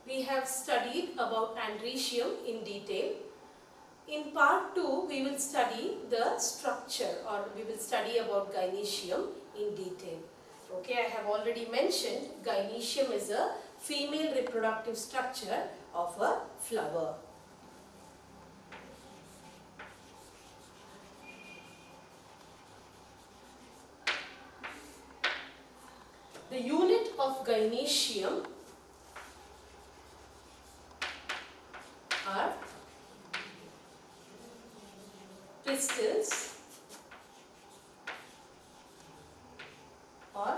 we have studied about androecium in detail. In part 2, we will study the structure, or we will study about gynoecium in detail. Okay, I have already mentioned gynoecium is a female reproductive structure of a flower. The unit of gynoecium are pistils or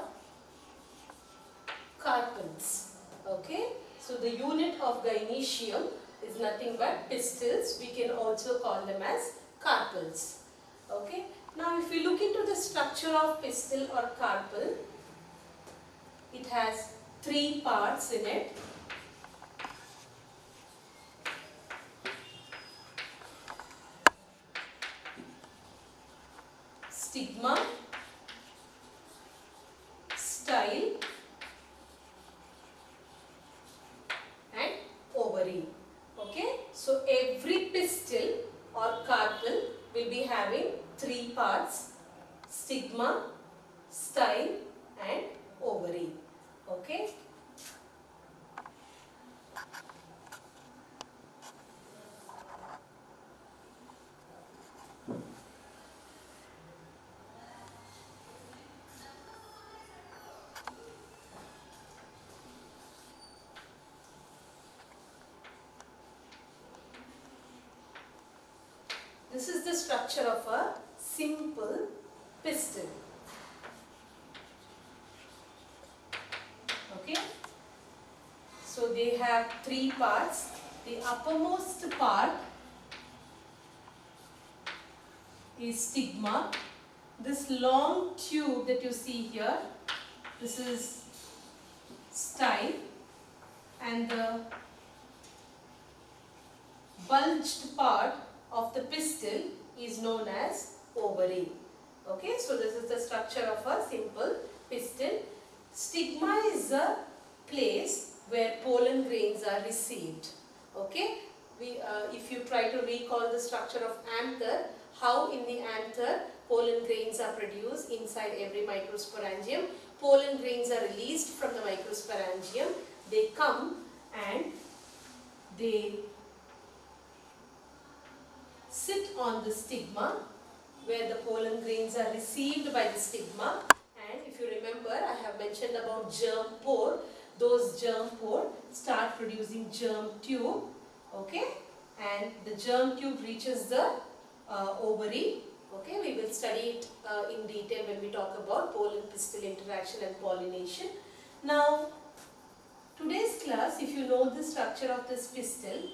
carpels. Okay, so the unit of gynoecium is nothing but pistils. We can also call them as carpels. Okay, now if we look into the structure of pistil or carpel, it has 3 parts in it. Stigma, style and ovary. Okay, so every pistil or carpel will be having 3 parts: stigma, style and ovary. Okay. This is the structure of a simple pistil. Okay. So they have 3 parts. The uppermost part is stigma. This long tube that you see here, this is style, and the bulged part of the pistil is known as ovary. Okay, so this is the structure of a simple pistil. Stigma is a place where pollen grains are received. Okay, if you try to recall the structure of anther, how in the anther pollen grains are produced inside every microsporangium. Pollen grains are released from the microsporangium. They come and they sit on the stigma, where the pollen grains are received by the stigma. And if you remember, I have mentioned about germ pore. Those germ pore start producing germ tube. Okay, and the germ tube reaches the ovary. Okay, we will study it in detail when we talk about pollen pistil interaction and pollination. Now, today's class, if you know the structure of this pistil,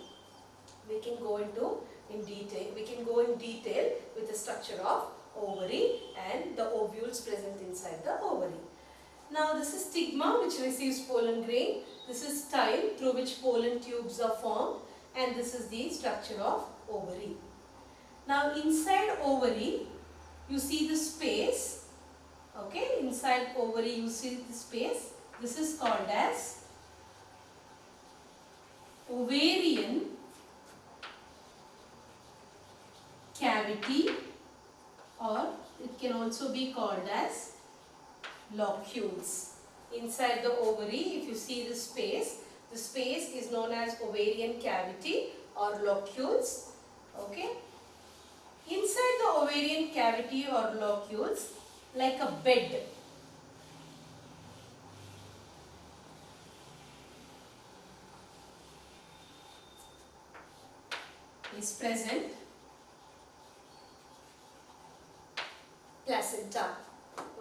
we can go into detail. We can go in detail with the structure of ovary and the ovules present inside the ovary. Now, this is stigma, which receives pollen grain. This is style, through which pollen tubes are formed, and this is the structure of ovary. Now, inside ovary, you see the space. Okay, inside ovary you see the space. This is called as ovarian cavity, or it can also be called as locules. Inside the ovary, if you see the space is known as ovarian cavity or locules. Okay. Inside the ovarian cavity or locules, like a bed, is present placenta.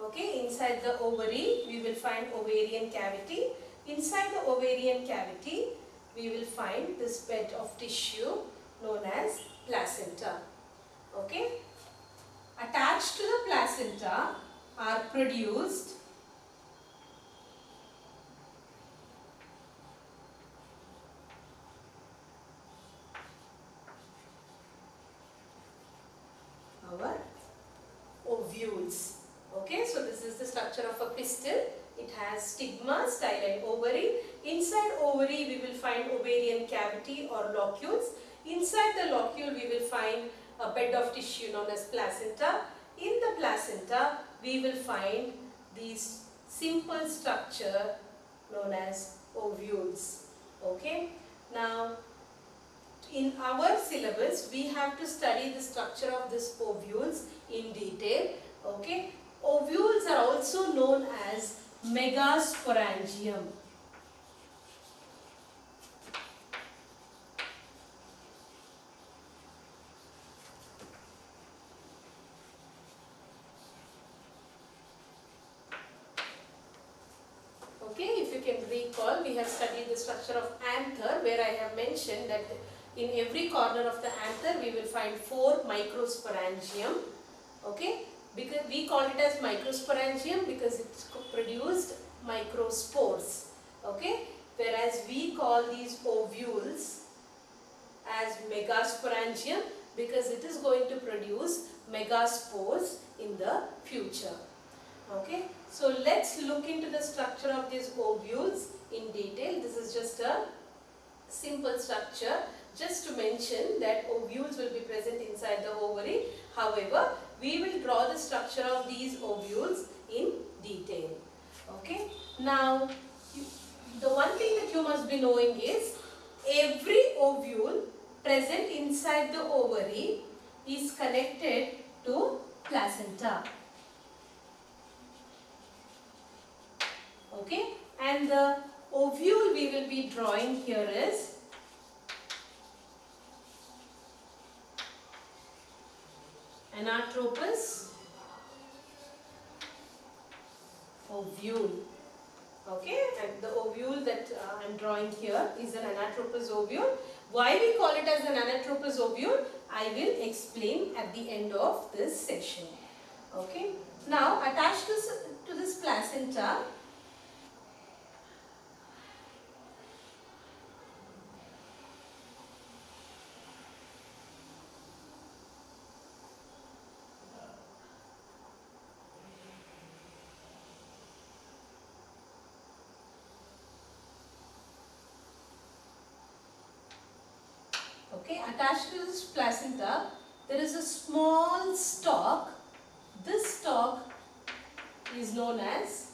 Okay, inside the ovary we will find ovarian cavity. Inside the ovarian cavity we will find this bed of tissue known as placenta. Okay, attached to the placenta are produced our ovules. Okay, so this is the structure of a pistil. It has stigma, style and ovary. Inside ovary we will find ovarian cavity or locules. Inside the locule we will find a bed of tissue known as placenta. In the placenta we will find these simple structure known as ovules. Okay. Now in our syllabus we have to study the structure of these ovules in detail. Okay. Ovules are also known as megasporangium. Okay, if you can recall, we have studied the structure of anther, where I have mentioned that in every corner of the anther we will find 4 microsporangium. Okay, because we call it as microsporangium because it produced microspores. Okay, whereas we call these ovules as megasporangium because it is going to produce megaspores in the future. Okay, so let's look into the structure of these ovules in detail. This is just a simple structure just to mention that ovules will be present inside the ovary. However, we will draw the structure of these ovules in detail. Okay, now the one thing that you must be knowing is every ovule present inside the ovary is connected to placenta. Okay, and the ovule we will be drawing here is anatropous ovule. Okay, and the ovule that I am drawing here is an anatropous ovule. Why we call it as an anatropous ovule, I will explain at the end of this session. Okay, now attached to this placenta, okay, attached to this placenta, there is a small stalk. This stalk is known as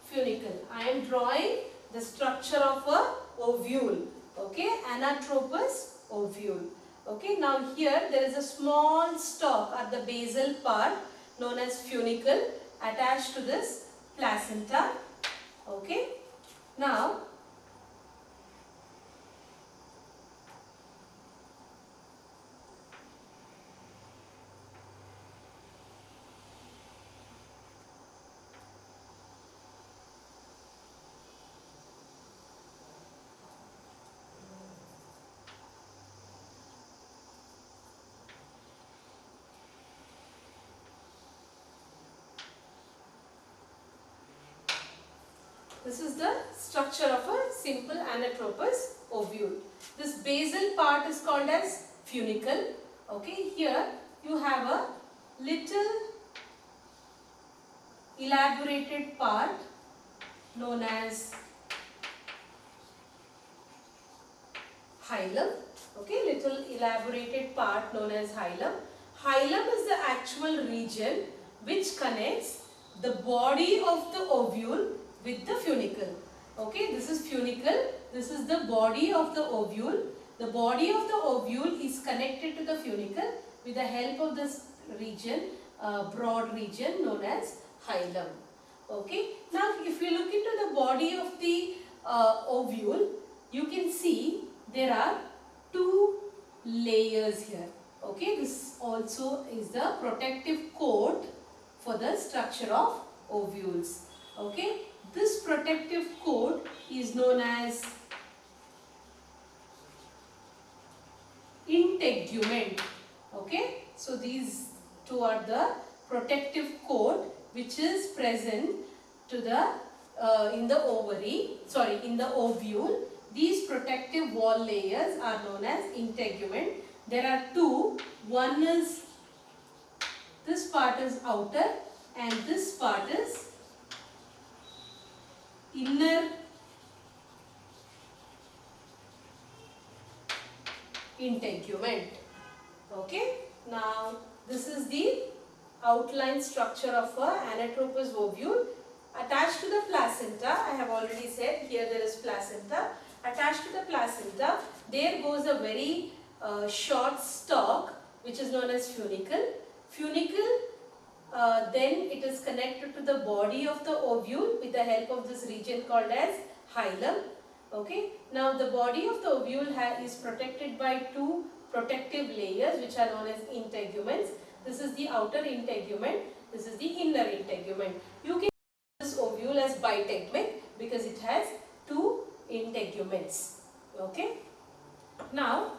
funicle. I am drawing the structure of a ovule. Okay, anatropous ovule. Okay, now here there is a small stalk at the basal part known as funicle attached to this placenta. Okay, now this is the structure of a simple anatropous ovule. This basal part is called as funicle. Okay, here you have a little elaborated part known as hilum. Okay, little elaborated part known as hilum. Hilum is the actual region which connects the body of the ovule with the funicle. Okay, this is funicle. This is the body of the ovule. The body of the ovule is connected to the funicle with the help of this region, broad region known as hilum. Okay, now if you look into the body of the ovule, you can see there are 2 layers here. Okay, this also is the protective coat for the structure of ovules. Okay, this protective coat is known as integument. Okay, so these 2 are the protective coat which is present to the in the ovule. These protective wall layers are known as integument. There are 2. One is, this part is outer and this part is inner integument. Okay, now this is the outline structure of a anatropous ovule. Attached to the placenta, I have already said here there is placenta. Attached to the placenta, there goes a very short stalk which is known as funicle. Funicle, then it is connected to the body of the ovule with the help of this region called as hilum. Okay, now the body of the ovule is protected by two protective layers which are known as integuments. This is the outer integument, this is the inner integument. You can this ovule as bitegmic because it has two integuments. Okay. Now,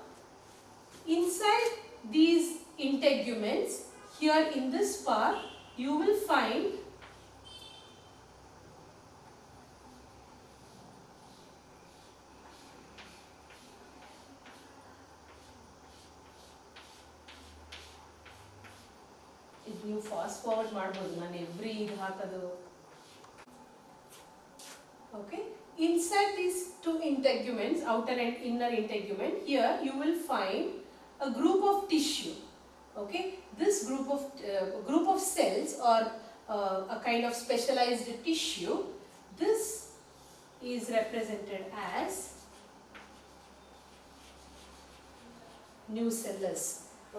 inside these integuments, here in this part, you will find you fast forward ಮಾಡಬಹುದು ನಾನು every ಹಾಕೋದು. Okay, inside these two integuments, outer and inner integument, here you will find a group of tissue. Okay, this group of cells or a kind of specialized tissue, this is represented as nucellus.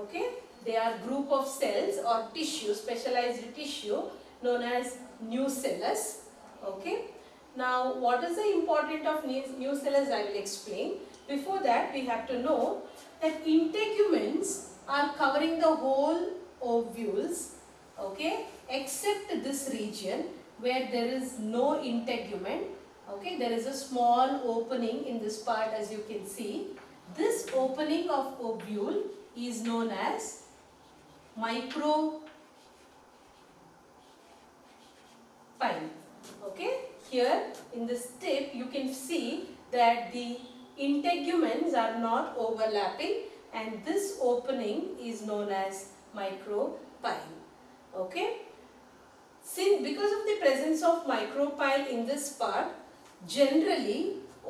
Okay, they are group of cells or tissue, specialized tissue known as nucellus. Okay, now what is the importance of nucellus? I will explain. Before that, we have to know that integuments are covering the whole ovules, okay, except this region where there is no integument. Okay, there is a small opening in this part, as you can see. This opening of ovule is known as micropyle. Okay, here in this tip you can see that the integuments are not overlapping and this opening is known as micropyle. Okay, because of the presence of micropyle in this part, generally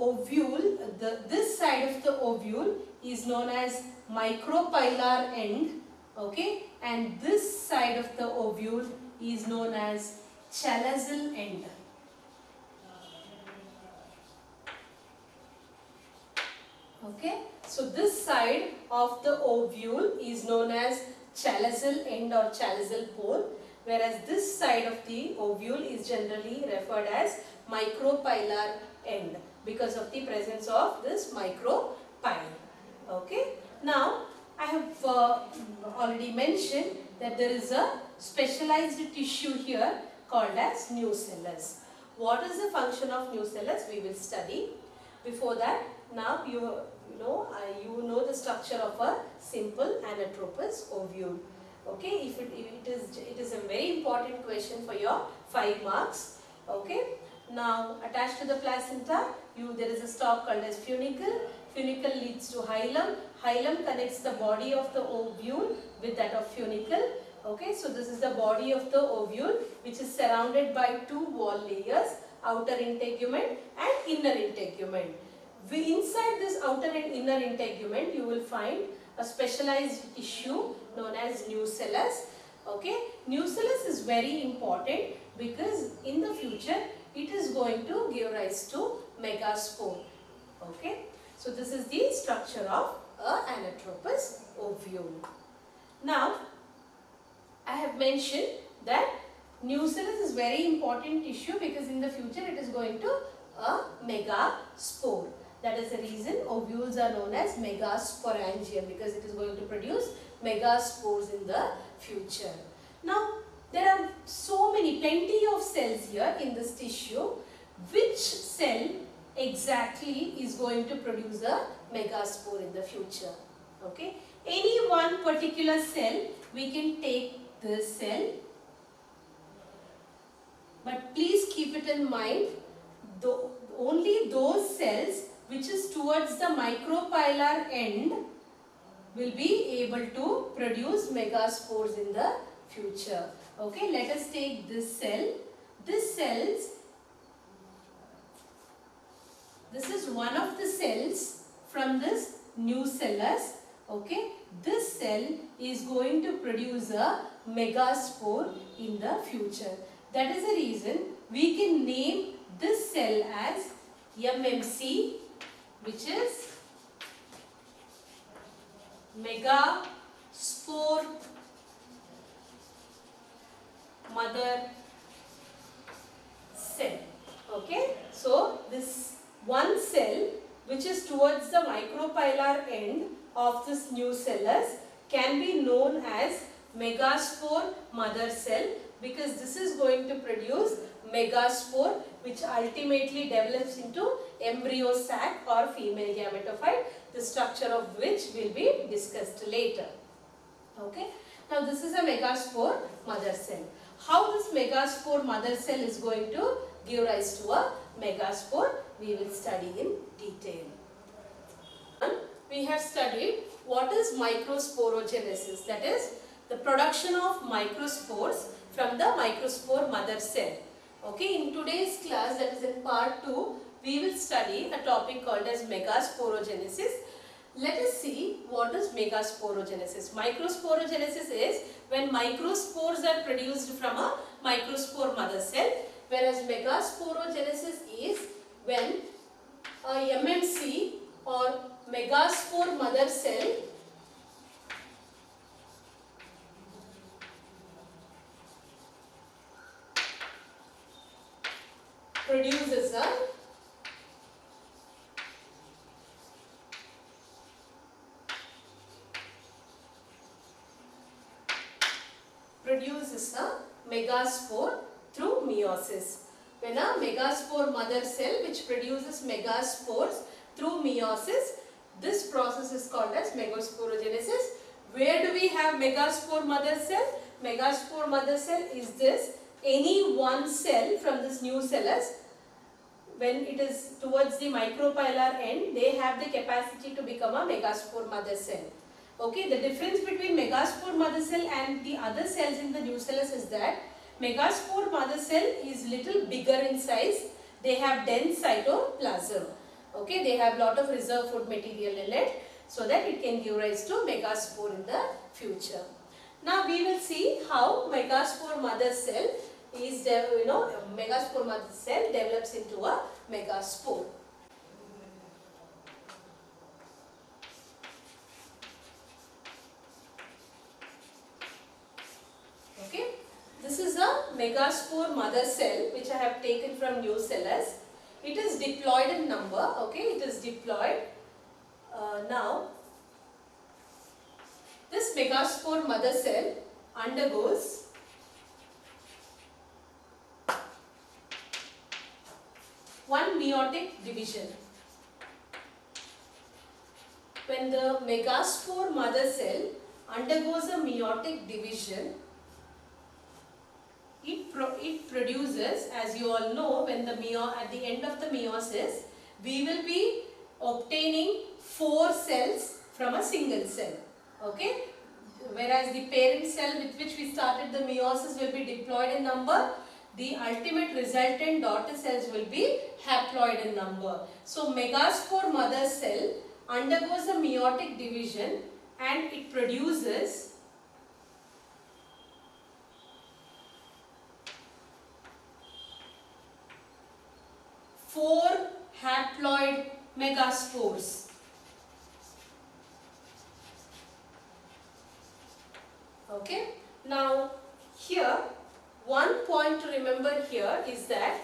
ovule, this side of the ovule is known as micropylar end. Okay, and this side of the ovule is known as chalazal end. Okay, so this side of the ovule is known as chalazal end or chalazal pole, whereas this side of the ovule is generally referred as micropylar end because of the presence of this micropyle. Okay, now I have already mentioned that there is a specialized tissue here called as nucellus. What is the function of nucellus? We will study. Before that, now you know the structure of a simple anatropous ovule. Okay, it is a very important question for your 5 marks. Okay, now attached to the placenta, there is a stalk called as funicle. Funicle leads to hilum. Hilum connects the body of the ovule with that of funicle. Okay, so this is the body of the ovule which is surrounded by two wall layers, outer integument and inner integument. Inside this outer and inner integument, you will find a specialized tissue known as nucellus. Okay, nucellus is very important because in the future it is going to give rise to megaspore. Okay, so this is the structure of an anatropous ovule. Now, I have mentioned that nucellus is very important tissue because in the future it is going to a megaspore. That is the reason ovules are known as megasporangium, because it is going to produce megaspores in the future. Now, there are plenty of cells here in this tissue. Which cell exactly is going to produce a megaspore in the future? Okay, any one particular cell, we can take this cell, but please keep it in mind, only those cells which is towards the micropylar end will be able to produce megaspores in the future. Okay, let us take this cell. This is one of the cells from this nucellus Okay, this cell is going to produce a megaspore in the future. That is the reason we can name this cell as MMC, which is megaspore mother cell. Okay, so this one cell which is towards the micropylar end of this nucellus can be known as megaspore mother cell, because this is going to produce megaspore, which ultimately develops into embryo sac or female gametophyte, the structure of which will be discussed later. Okay, now this is a megaspore mother cell. How this megaspore mother cell is going to give rise to a megaspore, we will study in detail. We have studied what is microsporogenesis, that is the production of microspores from the microspore mother cell. Okay, in today's class, that is in part 2, we will study a topic called as megasporogenesis. Let us see what is megasporogenesis. Microsporogenesis is when microspores are produced from a microspore mother cell, whereas megasporogenesis is when a MMC or megaspore mother cell produces a megaspore through meiosis. When a megaspore mother cell which produces megaspores through meiosis, this process is called as megasporogenesis. Where do we have megaspore mother cell? Megaspore mother cell is this, any one cell from this nucellus. When it is towards the micropylar end, they have the capacity to become a megaspore mother cell. Okay, the difference between megaspore mother cell and the other cells in the nucellus is that megaspore mother cell is little bigger in size. They have dense cytoplasm. Okay, they have lot of reserve food material in it, so that it can give rise to megaspore in the future. Now we will see how megaspore mother cell is, megaspore mother cell develops into a megaspore. Okay, this is a megaspore mother cell which I have taken from nucellus. It is diploid in number. Okay, it is diploid. Now, this megaspore mother cell undergoes one meiotic division. When the megaspore mother cell undergoes a meiotic division, it produces, as you all know, when the at the end of the meiosis, we will be obtaining 4 cells from a single cell. Okay, whereas the parent cell with which we started the meiosis will be diploid in number, the ultimate resultant daughter cells will be haploid in number. So megaspore mother cell undergoes a meiotic division and it produces 4 haploid megaspores. Okay. Now here one point to remember here is that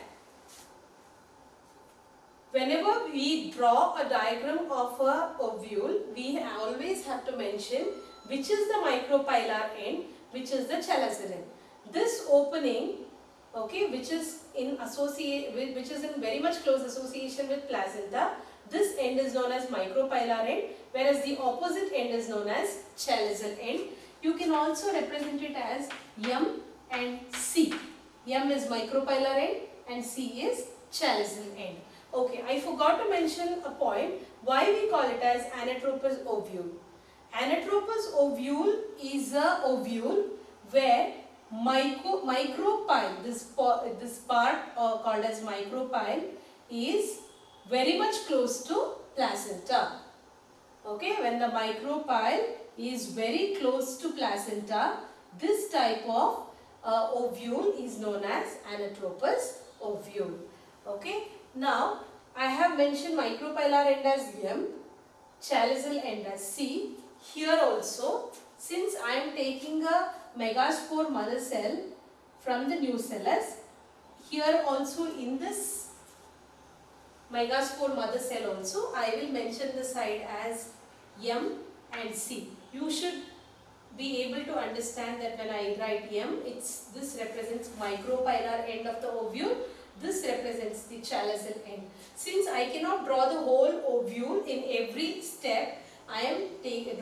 whenever we draw a diagram of a ovule, we always have to mention which is the micropylar end, which is the chalazion. This opening, okay, which is in very much close association with placenta, this end is known as micropylar end, whereas the opposite end is known as chalazion end. You can also represent it as M and C. M is micropylar end and C is chalazion end. Okay, I forgot to mention a point why we call it as anatropous ovule. Anatropous ovule is a ovule where micropyle, this part called as micropyle, is very much close to placenta. Okay, when the micropyle is very close to placenta, this type of ovule is known as anatropous ovule. Okay, now I have mentioned micropylar end as M, chaliceal end as C. Here also, since I am taking a megaspore mother cell from the nucellus, here also in this megaspore mother cell also, I will mention the side as M and C. You should be able to understand that when I write M, this represents micropylar end of the ovule. This represents the chaliceal end. Since I cannot draw the whole ovule in every step, I am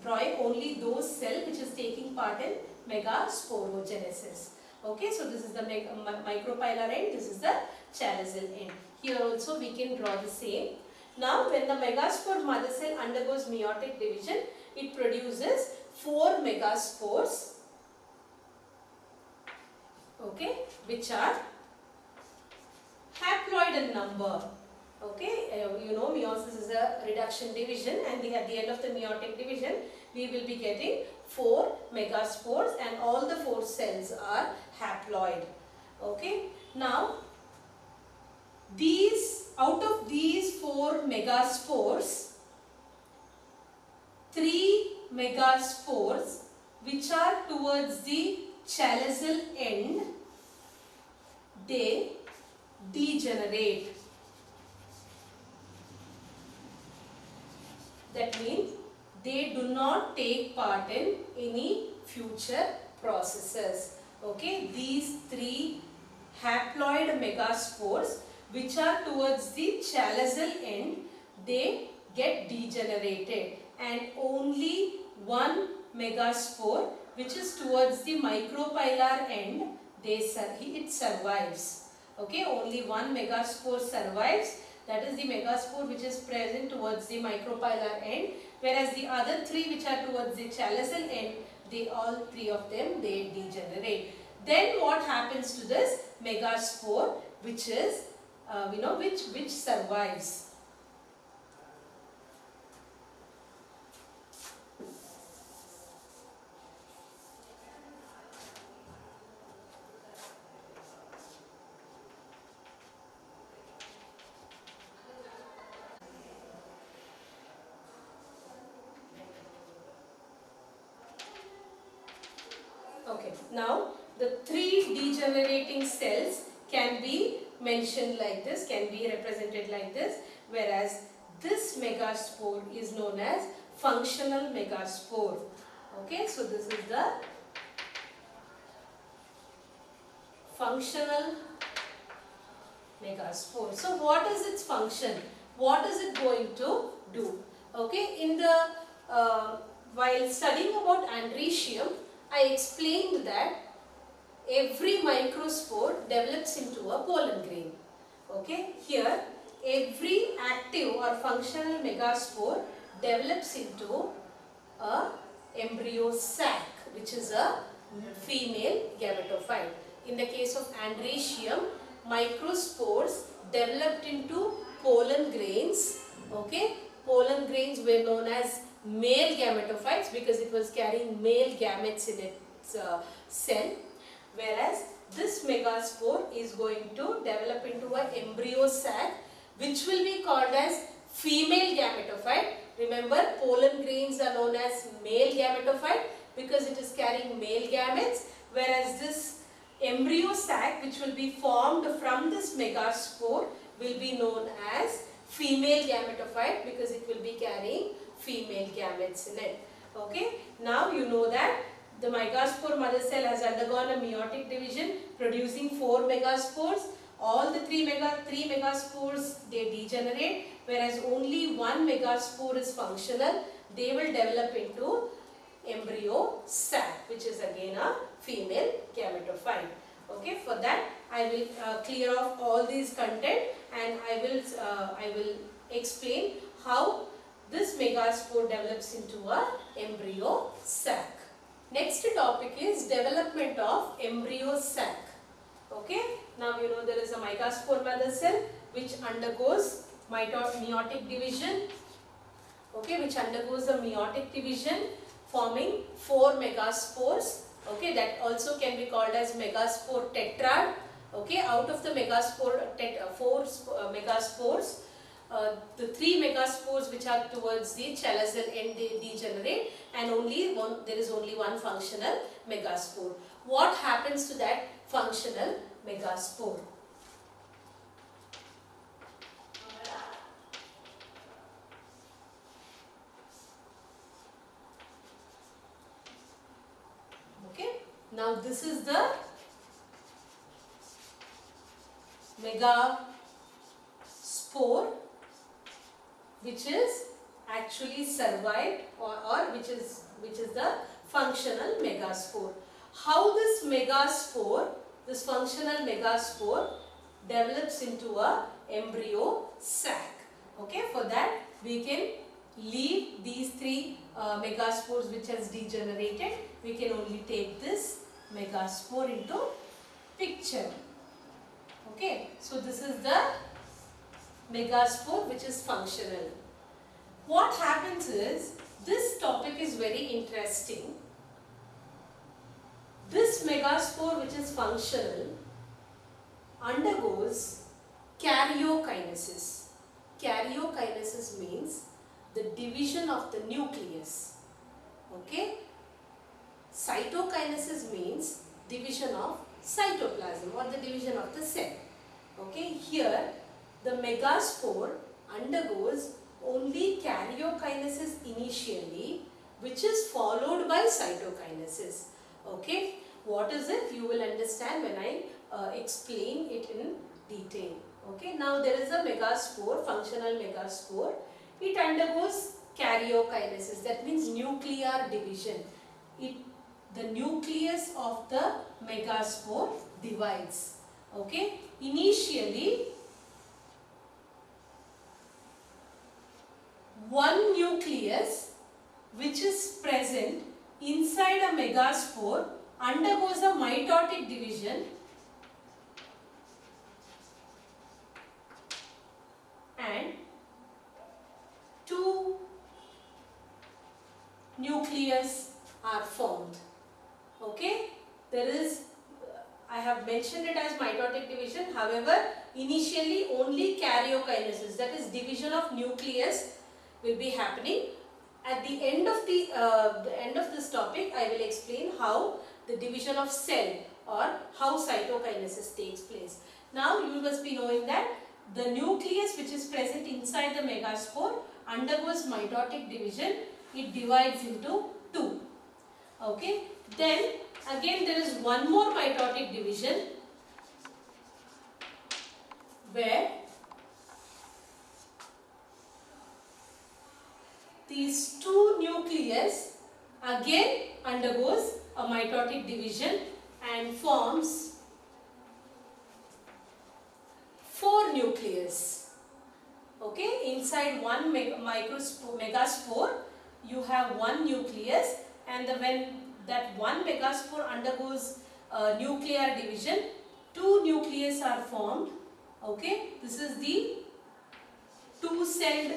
drawing only those cells which is taking part in megasporogenesis. Okay, so this is the micropylar end, this is the chaliceal end. Here also we can draw the same. Now when the megaspore mother cell undergoes meiotic division, it produces 4 megaspores, okay, which are haploid in number. Okay, you know meiosis is a reduction division, and at the end of the meiotic division we will be getting 4 megaspores, and all the 4 cells are haploid. Okay, now out of these 4 megaspores, 3 megaspores which are towards the chaliceal end, they degenerate. That means they do not take part in any future processes. Okay, these 3 haploid megaspores which are towards the chaliceal end, they get degenerated, and only 1 megaspore which is towards the micropylar end, it survives. Okay, only 1 megaspore survives, that is the megaspore which is present towards the micropylar end, whereas the other 3 which are towards the chaliceal end, all 3 of them, they degenerate. Then what happens to this megaspore which is which survives? Okay, now the 3 degenerating cells can be mentioned like this, can be represented like this, whereas this megaspore is known as functional megaspore. Okay, so this is the functional megaspore. So what is its function? What is it going to do? Okay, in the while studying about andrecium, I explained that every microspore develops into a pollen grain. Okay, here every active or functional megaspore develops into a embryo sac, which is a female gametophyte. In the case of andrecium, microspores developed into pollen grains. Okay, pollen grains were known as male gametophytes because it was carrying male gametes in its cell, whereas this megaspore is going to develop into an embryo sac which will be called as female gametophyte. Remember, pollen grains are known as male gametophyte because it is carrying male gametes, whereas this embryo sac which will be formed from this megaspore will be known as female gametophyte because it will be carrying female gametes in it. Okay, now you know that the megaspore mother cell has undergone a meiotic division producing 4 megaspores. All the 3 megaspores, they degenerate, whereas only 1 megaspore is functional. They will develop into embryo sac, which is again a female gametophyte. Okay, for that I will clear off all these content, and I will explain how this megaspore develops into a embryo sac. Next topic is development of embryo sac. Okay, now you know there is a megaspore mother cell which undergoes meiotic division. okay, which undergoes the meiotic division, forming 4 megaspores. Okay, that also can be called as megaspore tetrad. Okay, out of the megaspore, megaspores, the 3 megaspores which are towards the chalazal end, they degenerate, and there is only one functional megaspore. What happens to that functional megaspore? Okay, now this is the megaspore which is actually survived, or which is the functional megaspore. How this functional megaspore develops into a embryo sac. Okay, for that we can leave these 3 megaspores which has degenerated. We can only take this megaspore into picture. Okay, so this is the megaspore which is functional. What happens is, this topic is very interesting. This megaspore which is functional undergoes karyokinesis. Karyokinesis means the division of the nucleus. Okay, cytokinesis means division of cytoplasm or the division of the cell. Okay, here the megaspore undergoes only karyokinesis initially, which is followed by cytokinesis. Okay, what is it? You will understand when I explain it in detail. Okay, now there is a megaspore, functional megaspore. It undergoes karyokinesis, that means nuclear division. The nucleus of the megaspore divides. Okay, initially one nucleus which is present inside a megaspore undergoes a mitotic division, and 2 nucleus are formed. Okay, there is, I have mentioned it as mitotic division. However, initially only karyokinesis, that is division of nucleus, will be happening. At the end of this topic, I will explain how the division of cell or how cytokinesis takes place. Now you must be knowing that the nucleus which is present inside the megaspore undergoes mitotic division. It divides into 2. Okay, then again there is one more mitotic division where these 2 nucleus again undergoes a mitotic division and forms 4 nucleus. Okay, inside one megaspore you have 1 nucleus, and when that one megaspore undergoes nuclear division, 2 nucleus are formed. Okay, this is the 2-celled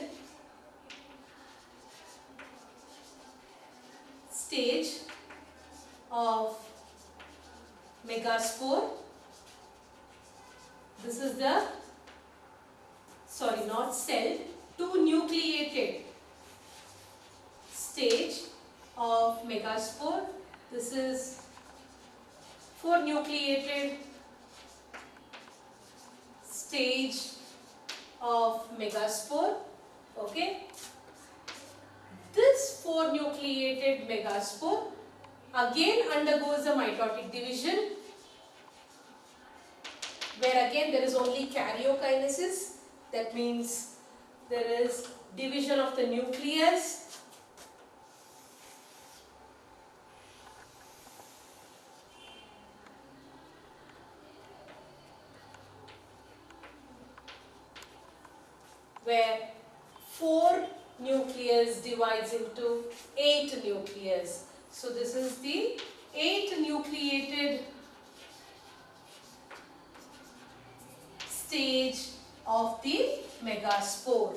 stage of megaspore. This is the, sorry, not celled, 2 nucleated stage of megaspore. This is 4 nucleated stage of megaspore. Okay, this 4 nucleated megaspore again undergoes a mitotic division, where again there is only karyokinesis. That means there is division of the nucleus. Where 4 nucleus divides into 8 nucleus. So this is the 8 nucleated stage of the megaspore.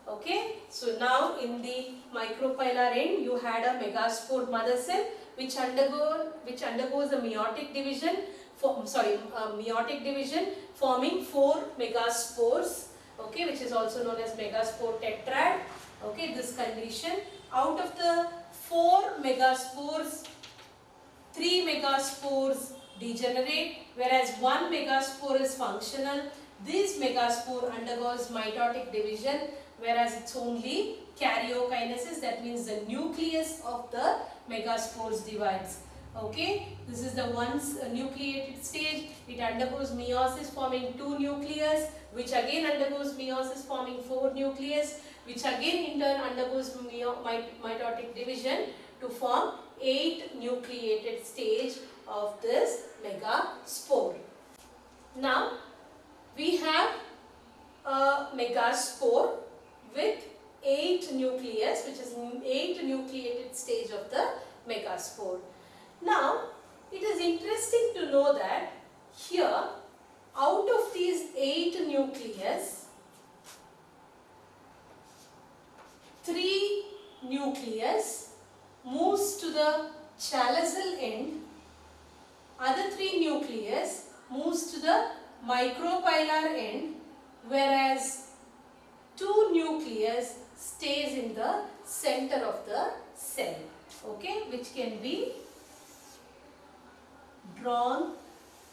Okay, so now in the micropylar end you had a megaspore mother cell which undergoes a meiotic division, meiotic division forming 4 megaspores, okay, which is also known as megaspore tetrad. Okay, this condition, out of the 4 megaspores, 3 megaspores degenerate, whereas 1 megaspore is functional. This megaspore undergoes mitotic division, whereas it's only karyokinesis, that means the nucleus of the megaspores divides. Okay, this is the once nucleated stage. It undergoes meiosis forming 2 nucleus, which again undergoes meiosis forming 4 nucleus, which again in turn undergoes mitotic division to form 8 nucleated stage of this megaspore. Now we have a megaspore with 8 nucleus, which is 8 nucleated stage of the megaspore. Now it is interesting to know that here, out of these 8 nucleus, 3 nucleus moves to the chalazal end, other 3 nucleus moves to the micropylar end, whereas 2 nucleus stays in the center of the cell, okay, which can be drawn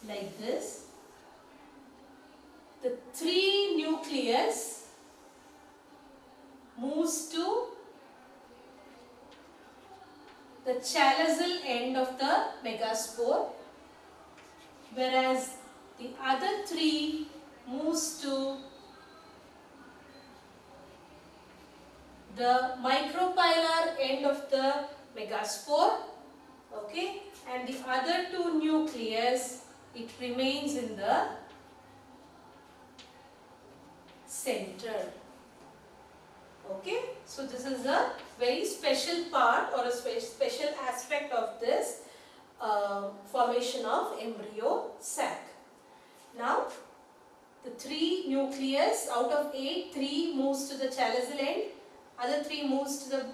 like this. The 3 nucleus moves to the chalazal end of the megaspore, whereas the other 3 moves to the micropylar end of the megaspore, okay, and the other 2 nucleus, it remains in the center. Okay, so this is a very special part or a special aspect of this formation of embryo sac. Now the 3 nucleus, out of 8, 3 moves to the chalazal end, other 3 moves to the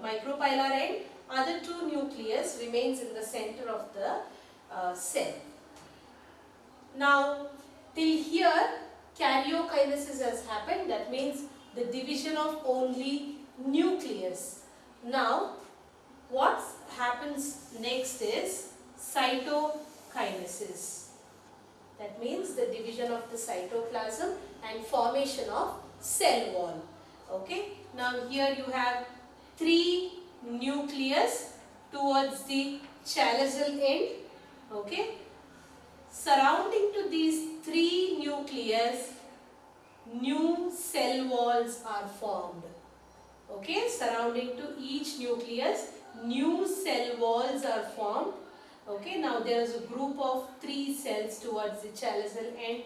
micropylar end, other 2 nucleus remains in the center of the cell. Now till here karyokinesis has happened, that means the division of only nucleus. Now what happens next is cytokinesis. That means the division of the cytoplasm and formation of cell wall. Okay. Now here you have 3 nucleus towards the chalazal end. Okay. Surrounding to these 3 nucleus, new cell walls are formed. Okay. Surrounding to each nucleus, new cell walls are formed. Okay, now there is a group of 3 cells towards the chalazal end.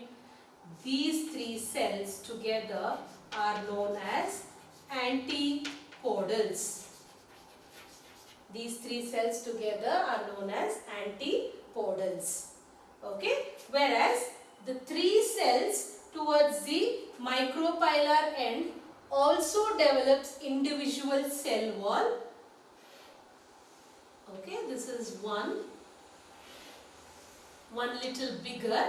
These 3 cells together are known as antipodals. These 3 cells together are known as antipodals. Okay, whereas the 3 cells towards the micropylar end also develops individual cell wall. Okay, this is one little bigger.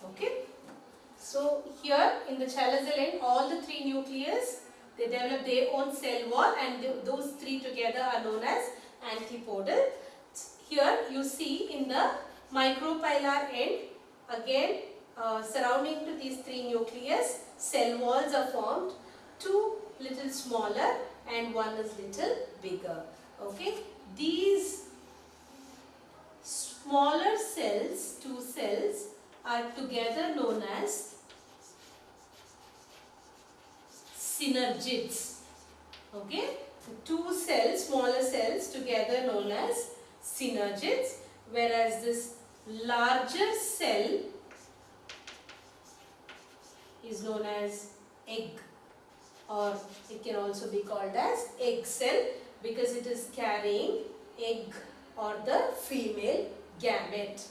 Okay, so here in the chalazal end, all the 3 nucleus, they develop their own cell wall, and those 3 together are known as antipodal. Here you see in the micropylar end, again surrounding to these 3 nucleus, cell walls are formed, 2 little smaller and 1 is little bigger. Okay, these smaller cells, 2 cells, are together known as synergids. Okay, the 2 cells, smaller cells together known as synergids, whereas this larger cell is known as egg, or it can also be called as egg cell because it is carrying egg or the female gamete.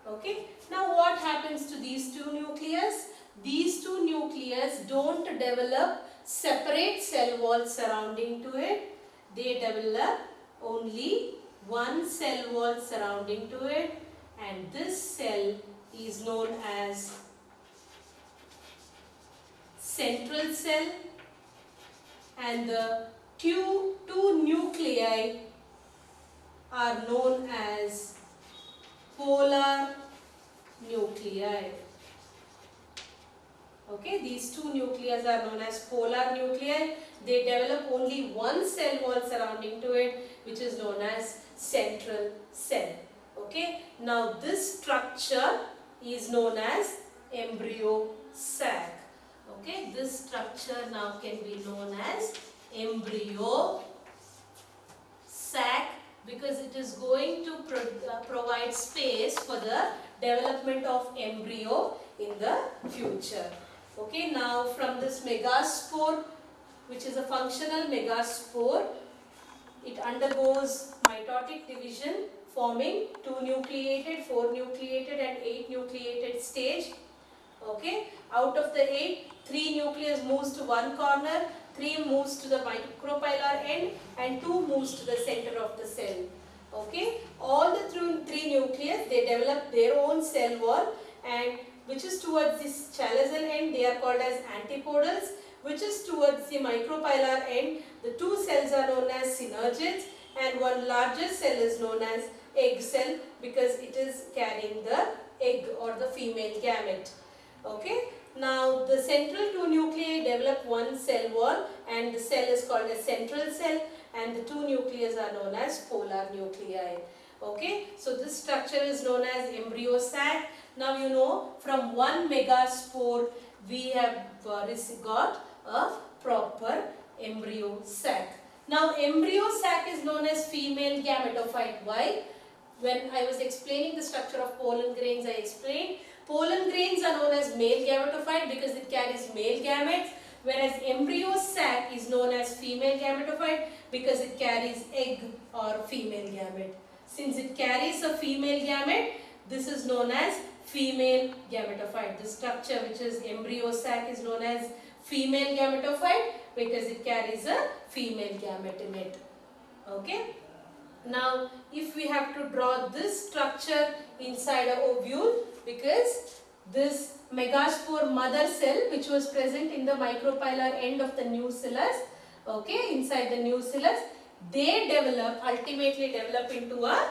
Okay. Now what happens to these two nucleus? These two nucleus don't develop separate cell wall surrounding to it. They develop only one cell wall surrounding to it, and this cell is known as central cell, and the two nuclei are known as polar nuclei. Okay, these two nuclei are known as polar nuclei. They develop only one cell wall surrounding to it, which is known as central cell. Okay, now this structure is known as embryo sac. Okay, this structure now can be known as embryo sac, because it is going to provide space for the development of embryo in the future. Okay, now from this megaspore, which is a functional megaspore, it undergoes mitotic division, forming 2 nucleated, 4 nucleated and 8 nucleated stage. Okay, out of the 8, 3 nucleus moves to one corner, 3 moves to the micropylar end, and 2 moves to the center of the cell. Okay, all the 3 nucleus, they develop their own cell wall, and which is towards this chalazial end, they are called as antipodals, which is towards the micropylar end. The 2 cells are known as synergids, and one larger cell is known as egg cell, because it is carrying the egg or the female gamete. Okay, now the central 2 nuclei develop one cell wall, and the cell is called as central cell, and the 2 nuclei are known as polar nuclei. Okay, so this structure is known as embryo sac. Now you know, from one megaspore we have got a proper embryo sac. Now embryo sac is known as female gametophyte. Why? When I was explaining the structure of pollen grains, I explained pollen grains are known as male gametophyte because it carries male gametes, whereas embryo sac is known as female gametophyte because it carries egg or female gamete. Since it carries a female gamete, this is known as female gametophyte. The structure, which is embryo sac, is known as female gametophyte because it carries a female gamete in it. Okay. Now, if we have to draw this structure inside a ovule, because this megaspore mother cell, which was present in the micropylar end of the nucellus, okay, inside the nucellus, they ultimately develop into a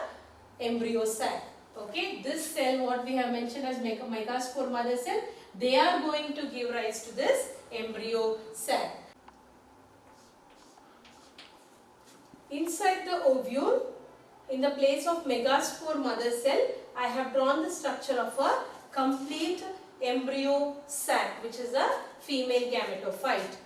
embryo sac. Okay, this cell, what we have mentioned as megaspore mother cell, they are going to give rise to this embryo sac. Inside the ovule, in the place of megaspore mother cell, I have drawn the structure of a complete embryo sac, which is a female gametophyte.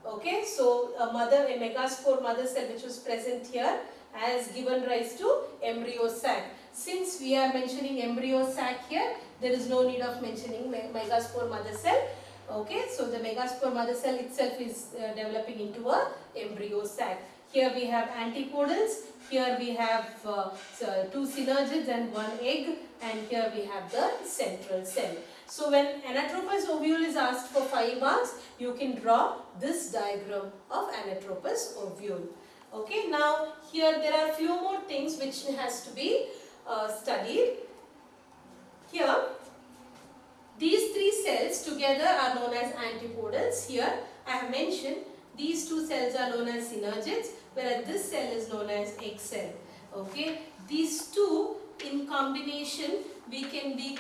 Okay, so a megaspore mother cell which was present here has given rise to embryo sac. Since we are mentioning embryo sac here, there is no need of mentioning megaspore mother cell. Okay, so the megaspore mother cell itself is developing into a embryo sac. Here we have antipodals, here we have 2 synergids and 1 egg, and here we have the central cell. So when anatropous ovule is asked for 5 marks, you can draw this diagram of anatropous ovule. Okay, now here there are few more things which has to be studied. Here, these 3 cells together are known as antipodals. Here I have mentioned these 2 cells are known as synergids, whereas this cell is known as egg cell. Okay, these 2 in combination it can be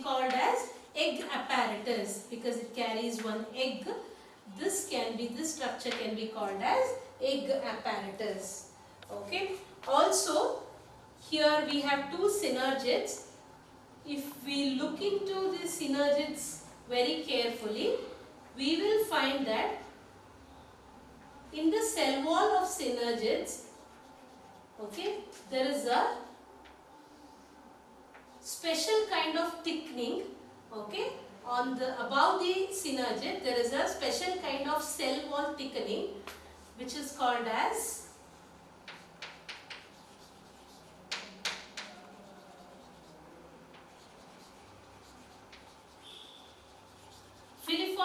called as egg apparatus because it carries 1 egg. This structure can be called as egg apparatus. Okay, also here we have 2 synergids. If we look into the synergids very carefully, we will find that in the cell wall of synergids, okay, there is a special kind of thickening. Okay, above the synergid there is a special kind of cell wall thickening which is called as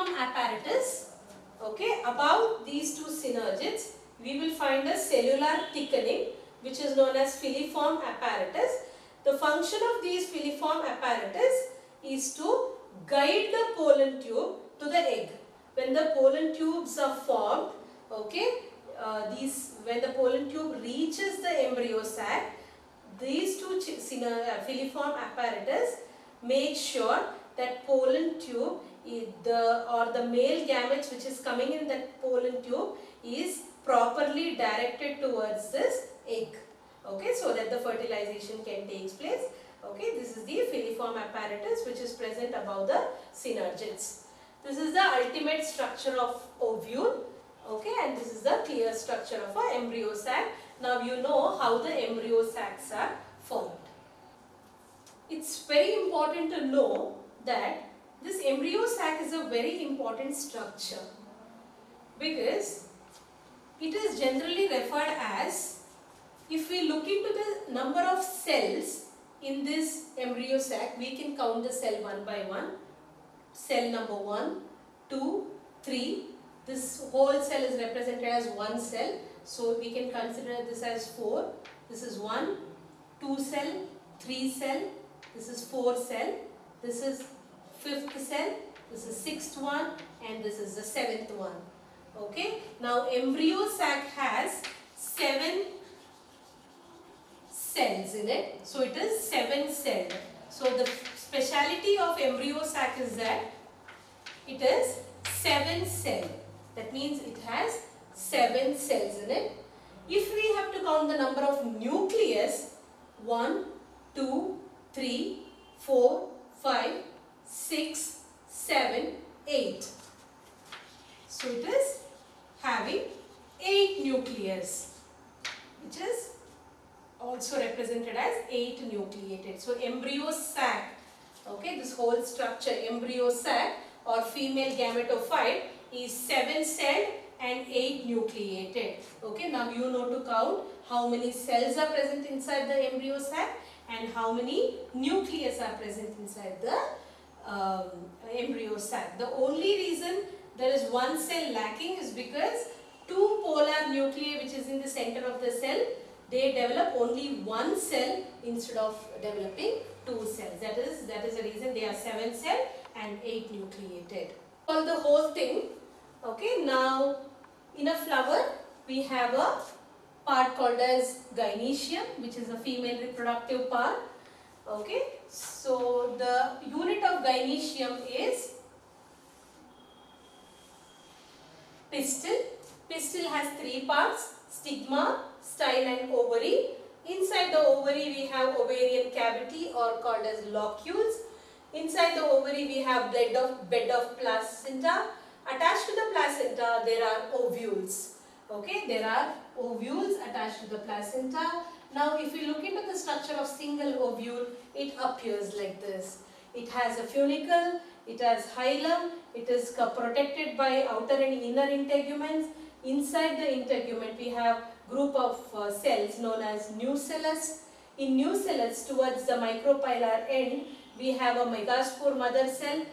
filiform apparatus. Okay, above these two synergids, we will find a cellular thickening, which is known as filiform apparatus. The function of these filiform apparatus is to guide the pollen tube to the egg. When the pollen tubes are formed, okay, when the pollen tube reaches the embryo sac, these two filiform apparatus make sure that pollen tube the male gametes which is coming in that pollen tube is properly directed towards this egg. Okay, so that the fertilization can take place. Okay, this is the filiform apparatus which is present above the synergids. This is the ultimate structure of ovule. Okay, and this is the clear structure of an embryo sac. Now you know how the embryo sacs are formed. It's very important to know that this embryo sac is a very important structure because it is generally referred as, if we look into the number of cells in this embryo sac, we can count the cell one by one. Cell number 1, 2, 3. This whole cell is represented as one cell. So we can consider this as 4. This is 1, 2 cell, 3 cell. This is 4 cell. This is 5th cell. This is 6th one. And this is the 7th one. Okay. Now embryo sac has 7 cells in it. So it is 7 celled. So the speciality of embryo sac is that it is 7 celled. That means it has 7 cells in it. If we have to count the number of nucleus, 1, 2, 3, 4, 5, 6, 7, 8. So it is having 8 nucleus, which is also represented as 8 nucleated. So embryo sac, okay, this whole structure, embryo sac or female gametophyte is 7 celled and 8 nucleated. Okay, now you know to count how many cells are present inside the embryo sac and how many nucleus are present inside the embryo sac. The only reason there is one cell lacking is because 2 polar nuclei which is in the center of the cell, they develop only one cell instead of developing 2 cells. That is the reason they are 7 cell and 8 nucleated. For the whole thing, okay, now in a flower we have a part called as gynoecium, which is a female reproductive part. Okay, so the unit of gynoecium is pistil. Pistil has 3 parts: stigma, style and ovary. Inside the ovary we have ovarian cavity or called as locules. Inside the ovary we have bed of placenta. Attached to the placenta there are ovules. Okay, there are ovules attached to the placenta. Now if we look into the structure of single ovule, it appears like this. It has a funicle, it has hilum, it is protected by outer and inner integuments. Inside the integument we have group of cells known as nucellus. In nucellus, towards the micropylar end, we have a megaspore mother cell.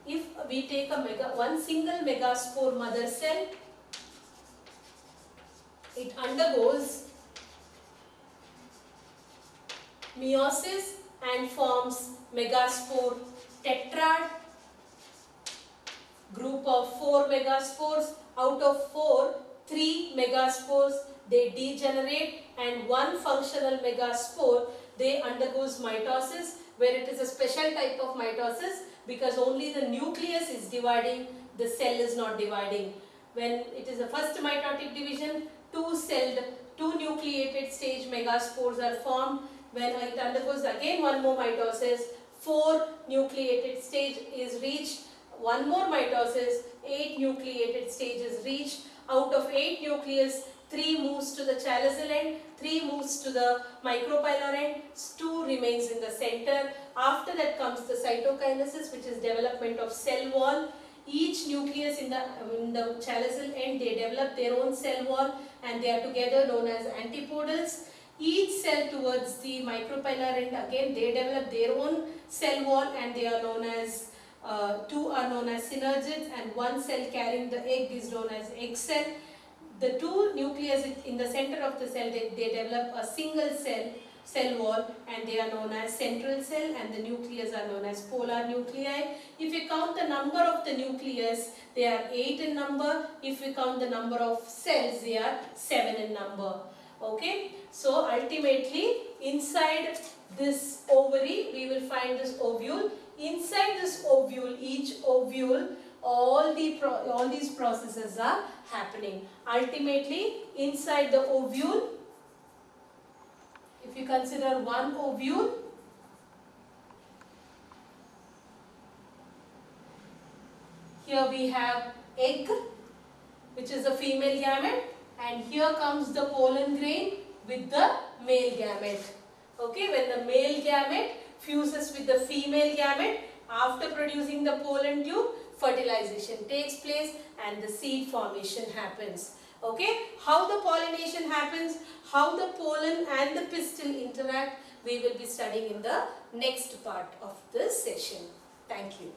If we take one single megaspore mother cell, it undergoes meiosis and forms megaspore tetrad, group of 4 megaspores. Out of 4, 3 megaspores they degenerate and 1 functional megaspore they undergoes mitosis, where it is a special type of mitosis because only the nucleus is dividing, the cell is not dividing. When it is the first mitotic division, 2 nucleated stage megaspores are formed. When it undergoes again one more mitosis, 4 nucleated stage is reached, one more mitosis, 8 nucleated stage is reached. Out of 8 nucleus, 3 moves to the chalazial end, 3 moves to the micropylar end, 2 remains in the center. After that comes the cytokinesis, which is development of cell wall. Each nucleus in the chalazial end, they develop their own cell wall and they are together known as antipodals. Each cell towards the micropylar end, again they develop their own cell wall and they are known as two are known as synergids, and one cell carrying the egg is known as egg cell. The two nucleus in the center of the cell, they develop a single cell wall, and they are known as central cell, and the nucleus are known as polar nuclei. If we count the number of the nucleus, they are 8 in number. If we count the number of cells, they are 7 in number. Okay, so ultimately inside this ovary we will find this ovule. Inside this ovule, each ovule, all these processes are happening. Ultimately inside the ovule, if you consider one ovule, here we have egg, which is a female gamete, and here comes the pollen grain with the male gamete. Okay, when the male gamete fuses with the female gamete, after producing the pollen tube, fertilization takes place and the seed formation happens. Okay, how the pollination happens, how the pollen and the pistil interact, we will be studying in the next part of this session. Thank you.